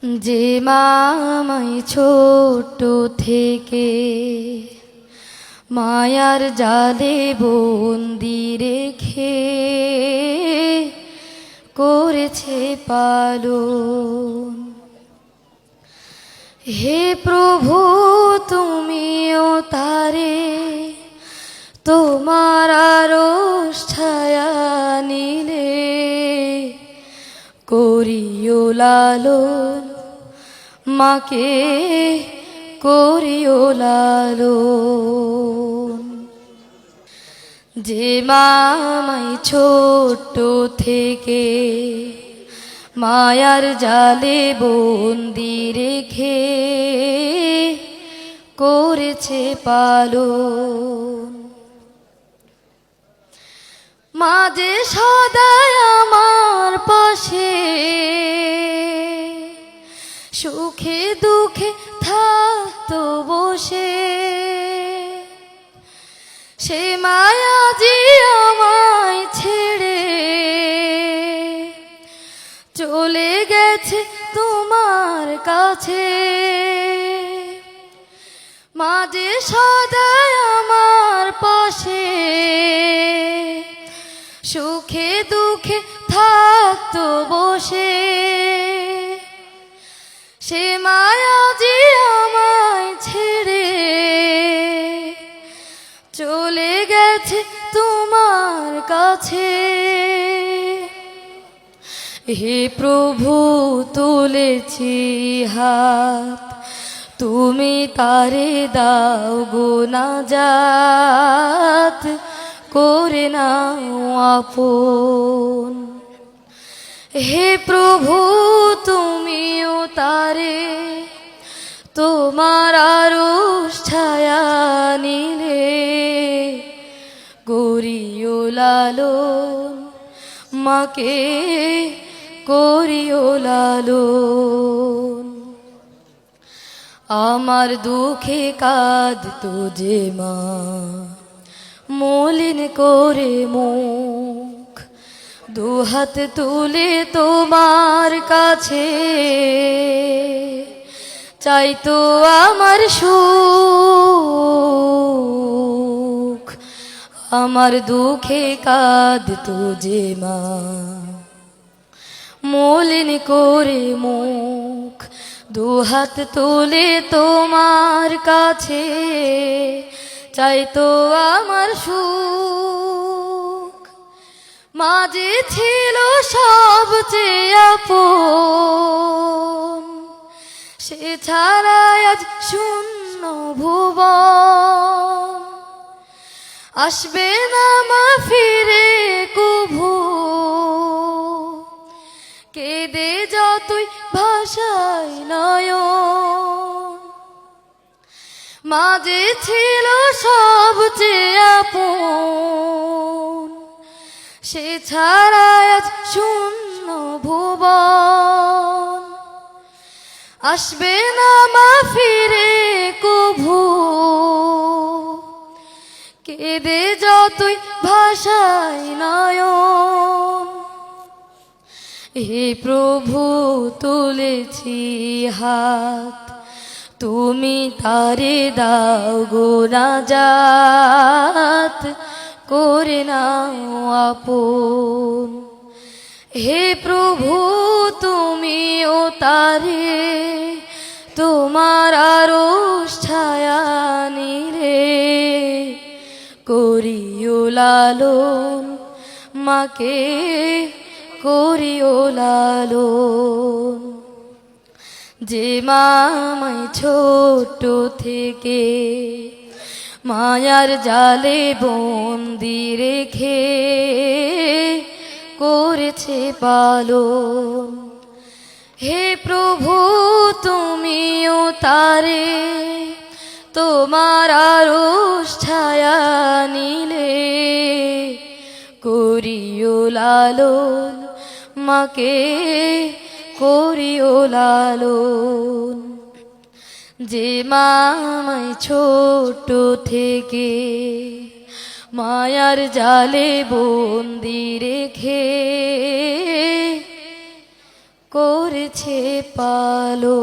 যে মামাই ছোট থেকে মায়ার জালে বন্দি রেখে করেছে পালন। হে প্রভু তুমিও তারে তোমার আরশ ছায়া নিলে করিও লালন, মাকে করিও লালন। যে মামাই ছোট থেকে মায়ার জালে বন্দি রেখে করেছে পালন। মাঝে সদাই আমার পাশে সুখে দুঃখে থাকতো বসে, সে মায়া যে আমায় ছেড়ে চলে গেছে তোমার কাছে। মাঝে সদাই আমার পাশে সুখে দুঃখে থাকতো বসে, সে মায়া যে আমায় ছেড়ে চলে গেছে তোমার কাছে। হে প্রভু তুলেছি হাত, তুমি তারে দাও গো নাজাত, করে নাও আপন। হে প্রভু তুমিও তারে তোমার আরশ ছায়া নিলে করিও লালন, মাকে করিও লালন। আমার দুঃখে কাঁদতো যে মা মলিন করে মুখ, দুহাত তুলে তোমার কাছে চাইতো আমার সুখ। আমার দুঃখে কাঁদতো যে মা মলিন করে মুখ, দুহাত তুলে তোমার কাছে চাইতো আমার সুখ। মাঝে ছিল সবচেয়ে আপন, সে ছাড়া আজ শূন্য ভুবন। আসবে না মা ফিরে কভু, কেঁদে যতই ভাষায় নয়ন। মাঝে ছিল সবচেয়ে আপন, সে ছাড়া আজ শূন্য ভুবন। আসবে না মা ফিরে কভু, কেঁদে যতই ভাষায় নয়ন। হে প্রভু তুলেছি হাত, তুমি তারে দাও গো নাজাত, করে নাও আপন। হে প্রভু তুমিও তারে তোমার আরশ ছায়া নিলে করিও লালন, মাকে করিও লালন। যে মামাই ছোট থেকে মায়ার জালে বন্দি রেখে করেছে পালন। হে প্রভু তুমিও তারে তোমার আরশ ছায়া নিলে করিও লালন, মাকে করিও লালন। যে মামাই ছোট থেকে মায়ার জালে বন্দি রেখে করেছে পালো